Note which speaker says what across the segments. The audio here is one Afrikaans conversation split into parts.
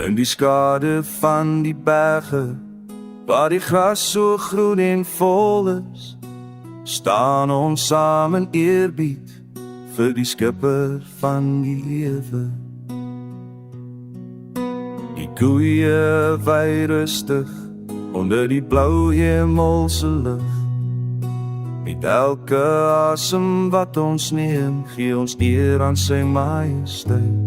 Speaker 1: In die skade van die berge, waar die gras so groen en vol is, staan ons saam in eerbied vir die skipper van die lewe. Die koeie wei rustig onder die blou hemelse lig. Met elke asem wat ons neem, gee ons eer aan sy majesteit.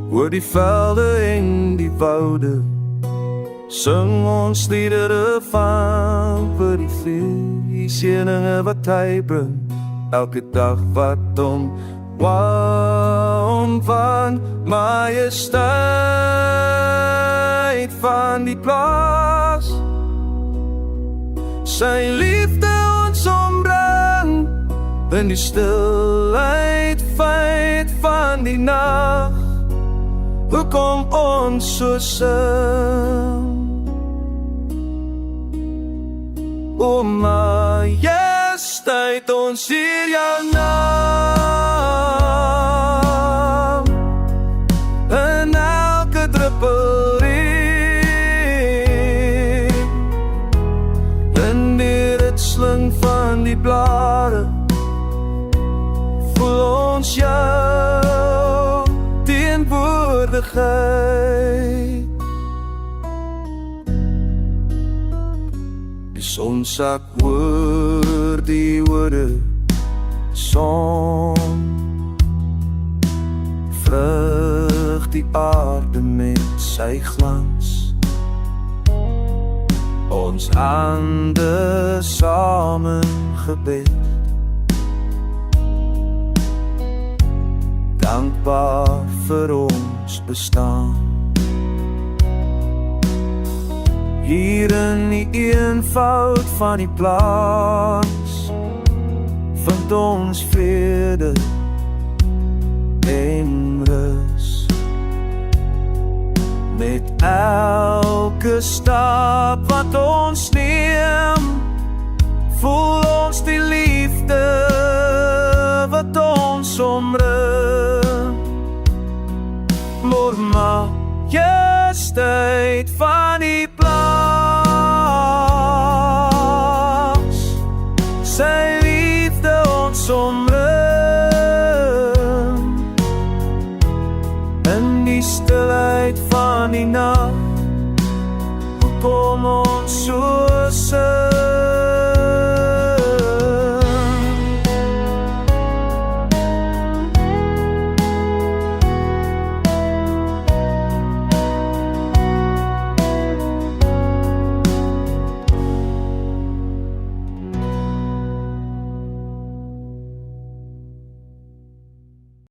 Speaker 1: Oor die velde en die woude, sing ons liedere van vir die seëninge wat hy bring, elke dag wat hom van majesteit van die plaas. Sy liefde ons ombring in die stilheid feit van die nag. Hoekom ons so sing? O majesteit, ons hier jou naam in elke druppel reën, in die ritseling van die blare, voel ons jou teenwoordigheid. Die son sak oor die woorde, son vrug die aarde met sy glans. Ons hande saam in gebed, dankbaar vir ons bestaan. Hier in die eenvoud van die plaas, vind ons vrede en rus. Met elke stap wat ons neem, voel ons die liefde wat ons omring. Lord, majesteit van die plaas, sy liefde ons omring, in die stilheid van die nag, kom ons so